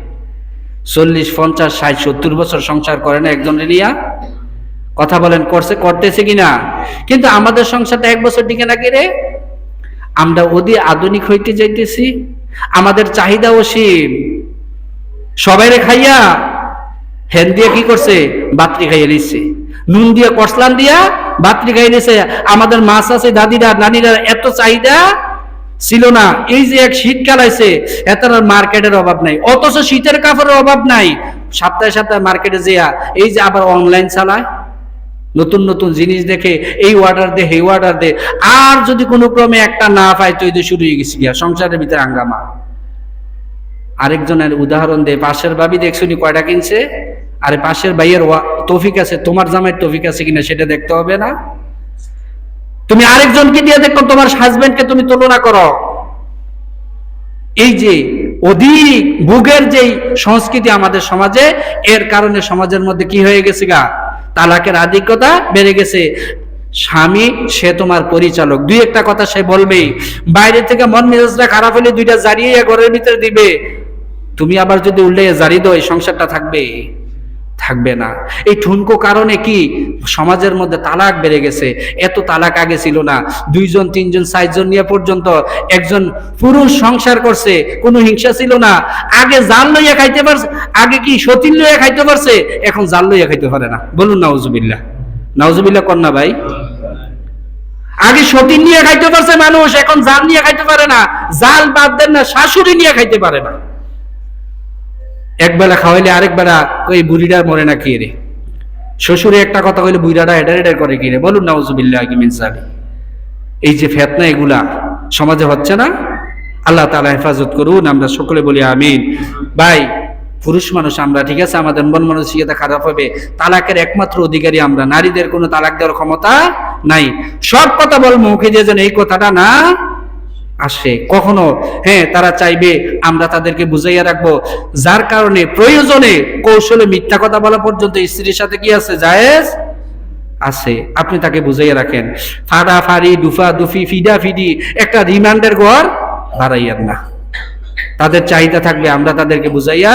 40, 50, 60, 70 বছর সংসার করে না একজনের নিয়া। কথা বলেন করতেছে কিনা? কিন্তু আমাদের সংসারটা 1 বছর টিকে না রে। আমরা অতি আধুনিক হইতে যাইতেছি, আমাদের চাহিদা অসীম। সবাইরে খাইয়া হেন দিয়ে কি করছে, বাত্রি খাইয়ে নিচ্ছে, নুন দিয়ে কসলান দিয়া বাত্রি খাইয়ে নিচ্ছে। আমাদের মাছ আছে, দাদিরা নানিরা এত চাহিদা ছিল না। এই যে এক শীতকাল আছে, এত মার্কেটের অভাব নাই, অথচ শীতের কাপড়ের অভাব নাই। সপ্তাহে সপ্তাহে মার্কেটে যেয়া এই যে আবার অনলাইন চালায়, নতুন নতুন জিনিস দেখে এই অর্ডার দে, এই অর্ডার দে। আর যদি কোনো ক্রমে একটা না পায় তো শুরু হয়ে গেছে গিয়া সংসারের ভিতরে হাঙ্গামা। আরেকজনের উদাহরণ দে, পাশের ভাবি দেখছুনি কয়টা কিনছে, আরে পাশের ভাইয়ের তৌফিক আছে, তোমার জামাইয়ের তৌফিক আছে কিনা সেটা দেখতে হবে না? তুমি আরেকজনকে দিয়ে দেখো, তোমার হাজবেন্ডকে তুমি তুলনা করো। এই যে অধিক ভোগের যেই সংস্কৃতি আমাদের সমাজে, এর কারণে সমাজের মধ্যে কি হয়ে গেছে গা, তালাকের আধিক্যতা বেড়ে গেছে। স্বামী সে তোমার পরিচালক, দুই একটা কথা সে বলবেই, বাইরে থেকে মন মেজাজটা খারাপ হলে দুইটা জারিয়ে ঘরের ভিতরে দিবে, তুমি আবার যদি উল্টে জারি দাও, এই সংসারটা থাকবে? থাকবে না। এই ঠুনকো কারণে কি সমাজের মধ্যে তালাক বেড়ে গেছে। এত তালাক আগে ছিল না, 2 জন 3 জন 4 জন নিয়ে পর্যন্ত একজন পুরুষ সংসার করছে, কোনো হিংসা ছিল না। আগে জাল লইয়া খাইতে পারছে, আগে কি সতীন লইয়া খাইতে পারছে, এখন জাল লইয়া খাইতে পারে না। বলুন নাউজুবিল্লাহ, নাউজুবিল্লাহ কর না ভাই। আগে সতীন নিয়ে খাইতে পারছে মানুষ, এখন জাল নিয়ে খাইতে পারে না। জাল বাদ দেন না, শাশুড়ি নিয়ে খাইতে পারে না। এক বেলা খাওয়াইলে আরেক বেলা ওই বুড়িটা মরে না কি রে, শ্বশুরে একটা কথা কইলে বুড়াটা হেডার করে কি রে। বলুন নাউজুবিল্লাহ মিন যালিক। এই যে ফিতনা এগুলা সমাজে হচ্ছে না, আল্লাহ তাআলা হেফাজত করুন, আমরা সকলে বলি আমিন। ভাই পুরুষ মানুষ আমরা, ঠিক আছে, আমাদের মন মানসিকতা খারাপ হবে, তালাকের একমাত্র অধিকারী আমরা। নারীদের কোনো তালাক দেওয়ার ক্ষমতা নাই। সব কথা বলবো, মুখে দিয়ে যেন এই কথাটা না আসে কখনো। হ্যাঁ, তারা চাইবে আমরা তাদেরকে বুঝাইয়া রাখবো, যার কারণে প্রয়োজনে কৌশলে মিথ্যা কথা বলা পর্যন্ত স্ত্রীর সাথে কি আছে, জায়েজ আছে। আপনি তাকে বুঝাইয়া রাখেন, ফাড়াফাড়ি দুফা দুফি ফিডা ফিডি একটা রিমান্ডের ঘর বাড়াইয়ার না। তাদের চাহিদা থাকবে, আমরা তাদেরকে বুঝাইয়া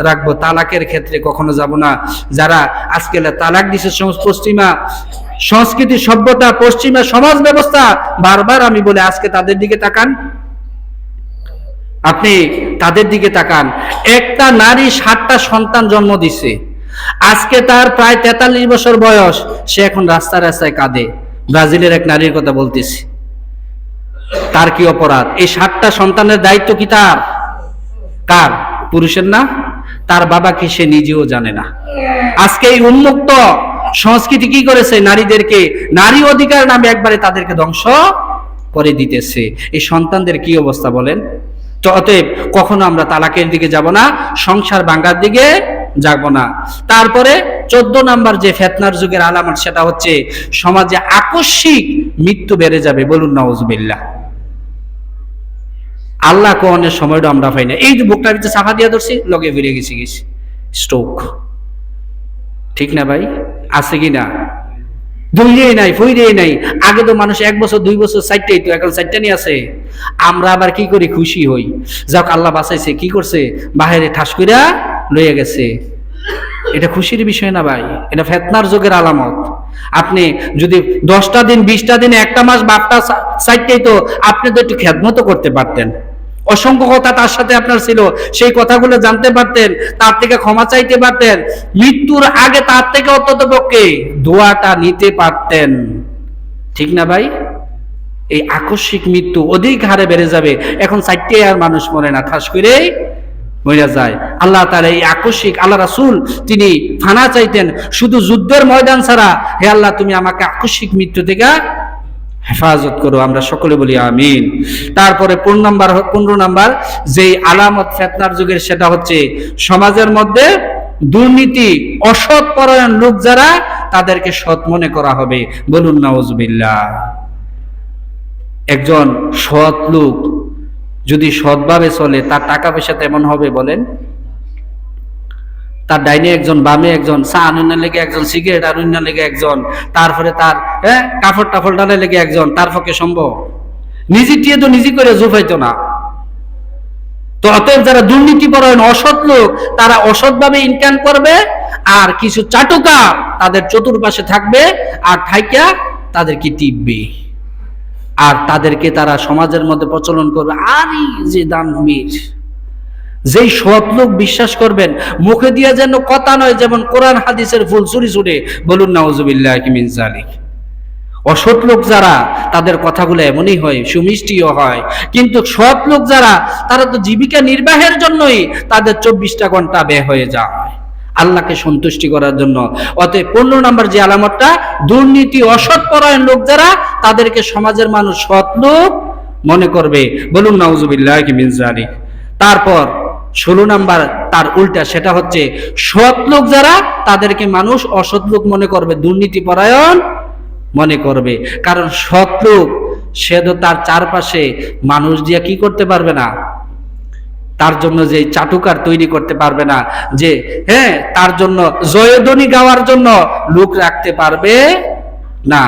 রাখবো। তালাকের ক্ষেত্রে কখনো যাব না। যারা আজকে তালাক দিছে, পশ্চিমা সংস্কৃতি সভ্যতা, পশ্চিমা সমাজ ব্যবস্থা, বারবার আমি বলে আজকে তাদের দিকে তাকান, আপনি তাদের দিকে তাকান। একটা নারী 7টা সন্তান জন্ম দিছে, আজকে তার প্রায় 43 বছর বয়স, সে এখন রাস্তায় রাস্তায় কাঁদে। ব্রাজিলের এক নারীর কথা বলতেছি। তার কি অপরাধ? এই 7টা সন্তানের দায়িত্ব কি তার? কার? পুরুষের না? তার বাবা কি সে নিজেও জানে না। আজকে এই উন্মুক্ত সংস্কৃতি কি করেছে, নারীদেরকে নারী অধিকার নামে একবারে তাদেরকে ধ্বংস করে দিতেছে। এই সন্তানদের কি অবস্থা বলেন? তো অতএব কখনো আমরা তালাকের দিকে যাব না, সংসার ভাঙার দিকে যাব না। তারপরে 14 নাম্বার যে ফিতনার যুগের আলামত, সেটা হচ্ছে সমাজে আকস্মিক মৃত্যু বেড়ে যাবে। বলুন নাউজুবিল্লাহ। আল্লাহ কোনের সময়টা আমরা পাই না। এই যে বুকটার ভিতরে চাপা দিয়া ধরছি, লগে ফিরে গেছি স্ট্রোক, ঠিক না ভাই? আছে কি না? দুইরেই নাই, ফইরেই নাই। আগে তো মানুষ 1 বছর 2 বছর 4টাই তো, এখন 4টা নিয়ে আছে। আমরা আবার কি করি, খুশি হই, যাক আল্লাহ বাঁচাইছে। কি করছে? বাহিরে ঠাস কইরা লইয়া গেছে। এটা খুশির বিষয় না ভাই, এটা ফিতনার যুগের আলামত। আপনি যদি 10টা দিন 20টা দিনে 1টা মাস বাপটা 4টাই তো, আপনি তো একটু খেদমত করতে পারতেন। অসংখ্য কথা তার সাথে আপনার ছিল, সেই কথাগুলো জানতে পারতেন, তার থেকে ক্ষমা চাইতে পারতেন, মৃত্যুর আগে তার থেকে অন্তত পক্ষে দোয়াটা নিতে পারতেন, ঠিক না ভাই? এই আকস্মিক মৃত্যু অধিক হারে বেড়ে যাবে। এখন 4টাই আর মানুষ মরে না, ঠাস করে মরে যায়। আল্লাহ তাআলা এই আকস্মিক, আল্লাহ রাসূল তিনি ফানা চাইতেন শুধু যুদ্ধের ময়দান ছাড়া, হে আল্লাহ তুমি আমাকে আকস্মিক মৃত্যু থেকে হেফাজত করো। আমরা সকলে বলি আমিন। তারপরে 15 নাম্বার যেই আলামত ফিতনার যুগের, সেটা হচ্ছে সমাজের মধ্যে দুর্নীতি, অসৎ পরায়ণ লোক যারা, তাদেরকে সৎ মনে করা হবে। বলুন নাউজুবিল্লাহ। একজন সৎ লোক যদি সৎভাবে চলে, তার টাকা পয়সা তেমন হবে বলেন? তার ডাইনে একজন, বামে একজন, চা আনুন্না লেগে একজন, সিগারেট আনুন্না লেগে একজন, তারপরে তার কাপড় টাফড় ডালে লেগে একজন, তার পক্ষে সম্ভব? নিজে টিয়ে তো নিজে করে জুফাইতো না। তো অতএব যারা দুর্নীতিপরায়ণ অসৎ লোক, তারা অসৎভাবে ইনকাম করবে, আর কিছু চাটুকা তাদের চতুর্পাশে থাকবে, আর ঠাইকা তাদেরকে টিপবে, আর তাদেরকে তারা সমাজের মধ্যে প্রচলন করবে। আরে যে দানবীর, যেই সৎ লোক বিশ্বাস করবেন, মুখে দিয়ে যেন কথা নয়, যেমন কোরআন হাদিসের ফুল চুরি ছুড়ে। বলুন নাউজুবিল্লাহ মিন যালিক। অসৎ লোক যারা, তাদের কথাগুলো এমনই হয়, সুমিষ্টিও হয়। কিন্তু সৎ লোক যারা, তারা তো জীবিকা নির্বাহের জন্যই তাদের 24টা ঘন্টা ব্যয় হয়ে যায় আল্লাহকে সন্তুষ্টি করার জন্য। অতএব 15 নাম্বার যে আলামতটা, দুর্নীতি, অসৎ পরায়ণ লোক যারা, তাদেরকে সমাজের মানুষ সৎ লোক মনে করবে। বলুন নাউজুবিল্লাহ মিন যালিক। তারপর 16 নাম্বার তার উল্টা, সেটা হচ্ছে সৎ লোক যারা তাদেরকে মানুষ অসৎ লোক মনে করবে, দুর্নীতিপরায়ণ মনে করবে। কারণ সৎ লোক সে তো তার চারপাশে মানুষ দিয়ে কি করতে পারবে না, তার জন্য যে চাটুকার তৈরি করতে পারবে না, যে হ্যাঁ তার জন্য জয়ধ্বনি গাওয়ার জন্য লোক রাখতে পারবে না।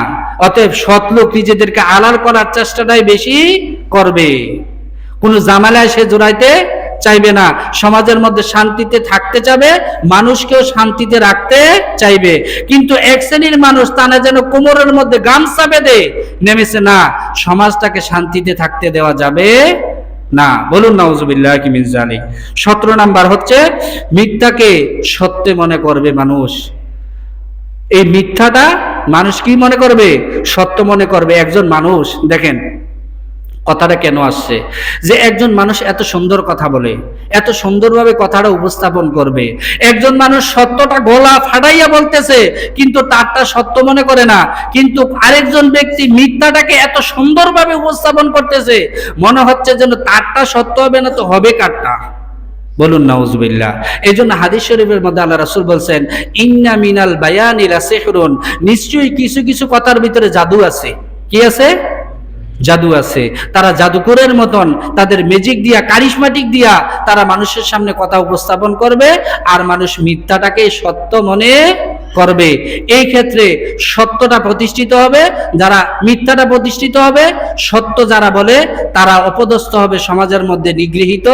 অতএব সৎ লোক নিজেদেরকে আড়াল করার চেষ্টাটাই বেশি করবে, কোন ঝামেলায় সে জড়াইতে চাইবে না, সমাজের মধ্যে শান্তিতে থাকতে চাবে, মানুষকেও শান্তিতে রাখতে চাইবে। কিন্তু এক শ্রেণীর মানুষ তা না যেন কোমরের মধ্যে গামছা বেঁধে নেমেছে, না, সমাজটাকে শান্তিতে থাকতে দেওয়া যাবে না। বলুন নাউজুবিল্লাহ কি মিন জালিক। 17 নাম্বার হচ্ছে মিথ্যাকে সত্য মনে করবে মানুষ। এই মিথ্যাটা মানুষ কি মনে করবে, সত্য মনে করবে। একজন মানুষ, দেখেন কথাটা কেন আসছে, যে একজন মানুষ এত সুন্দর কথা বলে, এত সুন্দরভাবে কথাটা উপস্থাপন করবে, একজন মানুষ সত্যটা গলা ফাটাইয়া বলতেছে কিন্তু তারটা সত্য মনে করে না, কিন্তু আরেকজন ব্যক্তি মিথ্যাটাকে এত সুন্দরভাবে উপস্থাপন করতেছে, মনে হচ্ছে যেন তারটা সত্য হবে না তো হবে কারটা। বলুন নাউজুবিল্লাহ। এই জন্য হাদিস শরীফের মধ্যে আল্লাহ রাসূল বলছেন, ইন্না মিনাল বায়ানি লাসিহরুন, নিশ্চয়ই কিছু কিছু কথার ভিতরে জাদু আছে। কি আছে? জাদু আছে। তারা জাদুকরের মতন তাদের ম্যাজিক দিয়া, কারিশমাটিক দিয়া তারা মানুষের সামনে কথা উপস্থাপন করবে, আর মানুষ মিথ্যাটাকে সত্য মনে করবে। এই ক্ষেত্রে সত্যটা প্রতিষ্ঠিত হবে, যারা মিথ্যাটা প্রতিষ্ঠিত হবে, সত্য যারা বলে তারা অপদস্থ হবে, সমাজের মধ্যে নিগৃহীত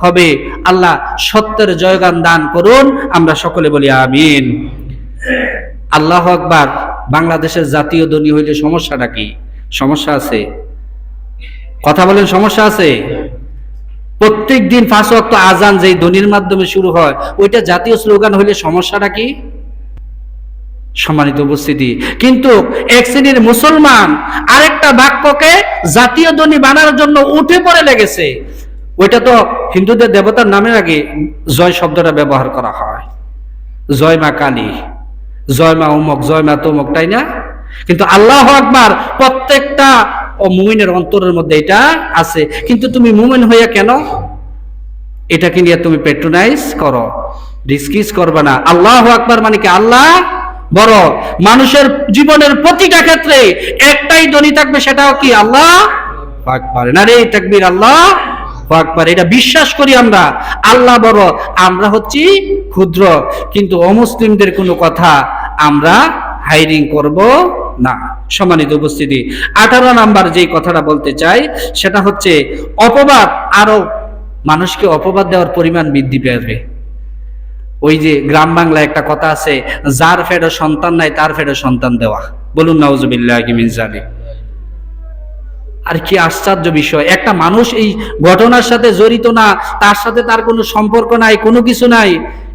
হবে। আল্লাহ সত্যের জয়গান দান করুন, আমরা সকলে বলি আমিন। আল্লাহু আকবার। বাংলাদেশের জাতীয় ধ্বনি হইলে সমস্যাটা কি? সমস্যা আছে? কথা বলেন, সমস্যা আছে? প্রত্যেক দিন 5 ওয়াক্ত আজান যেই ধ্বনির মাধ্যমে শুরু হয়, ওইটা জাতীয় স্লোগান হইলে সমস্যাটা কি? সম্মানিত উপস্থিতি, কিন্তু এক শ্রেণীর মুসলমান আরেকটা বাক্যকে জাতীয় ধ্বনি বানানোর জন্য উঠে পড়ে লেগেছে। ওইটা তো হিন্দুদের দেবতার নামের আগে জয় শব্দটা ব্যবহার করা হয়, জয় মা কালী, জয় মা অমুক, জয় মা তমুক, তাই না? কিন্তু আল্লাহু আকবার প্রত্যেকটা মুমিনের অন্তরের মধ্যে এটা আছে। কিন্তু তুমি মুমিন হইয়া কেন এটাকে নিয়ে তুমি পেট্রোনাইজ করো, ডিসকিস করবে না। আল্লাহু আকবার মানে কি? আল্লাহ বড়। মানুষের জীবনের প্রতিটা ক্ষেত্রে একটাই ধ্বনি থাকবে, সেটাও কি? আল্লাহ আকবার। নারে তাকবীর, আল্লাহ আকবার। এটা বিশ্বাস করি আমরা, আল্লাহ বড়, আমরা হচ্ছি ক্ষুদ্র। কিন্তু অমুসলিমদের কোনো কথা আমরা হাইরিং করব না। সম্মানিত উপস্থিতি, 18 নাম্বার যেই কথাটা বলতে চাই সেটা হচ্ছে অপবাদ। আরো মানুষকে অপবাদ দেওয়ার পরিমাণ বৃদ্ধি পাবে। ওই যে গ্রাম বাংলায় একটা কথা আছে, যার ফেডে সন্তান নাই তার ফেডে সন্তান দেওয়া। বলুন নাউজুবিল্লাহ মিন যালিক। আর কি আশ্চর্য বিষয়, একটা মানুষ এই ঘটনার সাথে জড়িত না, তার সাথে তার কোনো সম্পর্ক নাই, কোনো কিছু নাই,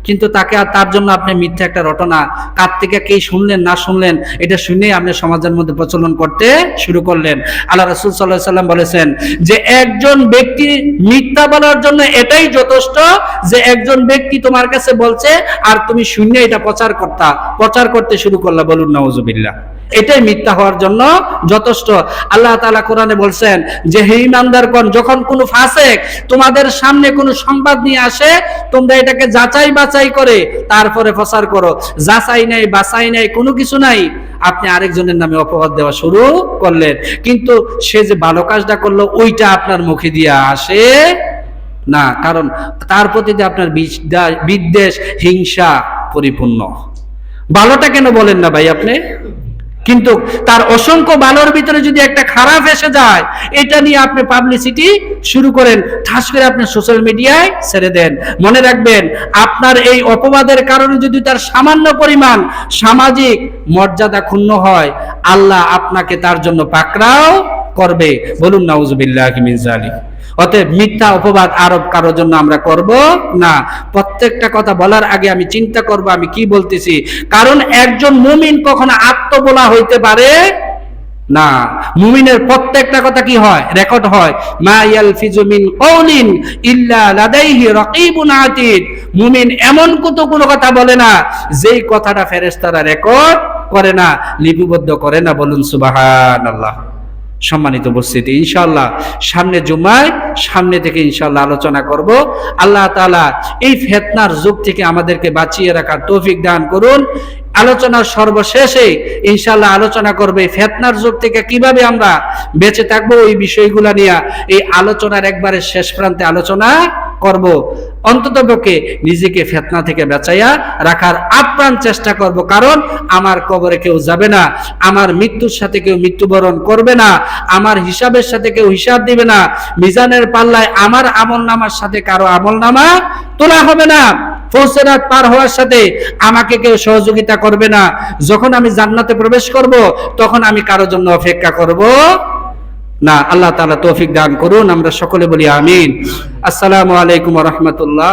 কিন্তু তাকে আর তার জন্য আপনি মিথ্যা একটা রটনা, কার থেকে কে শুনলেন না শুনলেন এটা শুনেই আপনি সমাজের মধ্যে প্রচলন করতে শুরু করলেন। আল্লাহ রাসূল সাল্লাল্লাহু আলাইহি সাল্লাম বলেছেন যে একজন ব্যক্তি মিথ্যা বলার জন্য এটাই যথেষ্ট যে একজন ব্যক্তি তোমার কাছে বলছে আর তুমি শুনে এটা প্রচার করতে শুরু করলা। বলুন নাউজুবিল্লাহ। এটাই মিথ্যা হওয়ার জন্য যথেষ্ট। আল্লাহ তাআলা কোরআনে বলছেন যে হে ঈমানদারগণ, যখন কোনো ফাসিক তোমাদের সামনে কোনো সংবাদ নিয়ে আসে, তোমরা এটাকে যাচাই বাছাই করে তারপরে প্রচার করো। যাচাই নাই, বাছাই নাই, কোনো কিছু নাই, আপনি আরেকজনের নামে অপবাদ দেওয়া শুরু করলেন। কিন্তু সে যে ভালো কাজটা করলো ওইটা আপনার মুখে দিয়ে আসে না, কারণ তার প্রতি যে আপনার বিদ্বেষ, হিংসা পরিপূর্ণ। ভালোটা কেন বলেন না ভাই আপনি? কিন্তু তার অসংখ্য ভালোর ভিতরে যদি একটা খারাপ এসে যায়, এটা নিয়ে আপনি পাবলিসিটি শুরু করেন, ঠাস করে আপনি সোশ্যাল মিডিয়ায় ছেড়ে দেন। মনে রাখবেন, আপনার এই অপবাদের কারণে যদি তার সামান্য পরিমাণ সামাজিক মর্যাদা ক্ষুণ্ণ হয়, আল্লাহ আপনাকে তার জন্য পাকড়াও করবে। বলুন নাউজুবিল্লাহ মিন যালিক। অতএব মিথ্যা অপবাদ আরোপ কারোর জন্য আমরা করব না। প্রত্যেকটা কথা বলার আগে আমি চিন্তা করব আমি কি বলতেছি, কারণ একজন মুমিন কখনো আত্মবলা হইতে পারে না। মুমিনের প্রত্যেকটা কথা কি হয়? রেকর্ড হয়। মা ইয়ালফিজু মিন কওলিন ইল্লা লাদাইহি রাকীবুন আতীদ। মুমিন এমন কোনো কথা বলে না যেই কথাটা ফেরেশতারা রেকর্ড করে না, লিপিবদ্ধ করে না। বলুন সুবহানাল্লাহ। সম্মানিত উপস্থিতি, ইনশাআল্লাহ সামনে জুমায় সামনে থেকে ইনশাআল্লাহ আলোচনা করব। আল্লাহ তাআলা এই ফিতনার যুগ থেকে আমাদেরকে বাঁচিয়ে রাখার তৌফিক দান করুন। আলোচনার সর্বশেষে ইনশাআল্লাহ আলোচনা করবে ফিতনার যুগ থেকে কিভাবে আমরা বেঁচে থাকবো, ওই বিষয়গুলো নিয়ে এই আলোচনার একবারে শেষ প্রান্তে আলোচনা করব। অন্ততপক্ষে নিজেকে ফিতনা থেকে বাঁচাইয়া রাখার আপ্রাণ চেষ্টা করব, কারণ আমার কবরে কেউ যাবে না, আমার মৃত্যুর সাথে কেউ মৃত্যুবরণ করবে না, আমার হিসাবের সাথে কেউ হিসাব দিবে না, মিজানের পাল্লায় আমার আমলনামার সাথে কারো আমলনামা তোলা হবে না, ফৌসরাত পার হওয়ার সাথে আমাকে কেউ সহযোগিতা করবে না, যখন আমি জান্নাতে প্রবেশ করব তখন আমি কারো জন্য অপেক্ষা করব না। আল্লাহ তাআলা তৌফিক দান করুন, আমরা সকলে বলি আমিন। আসসালামু আলাইকুম ওয়া রাহমাতুল্লাহ।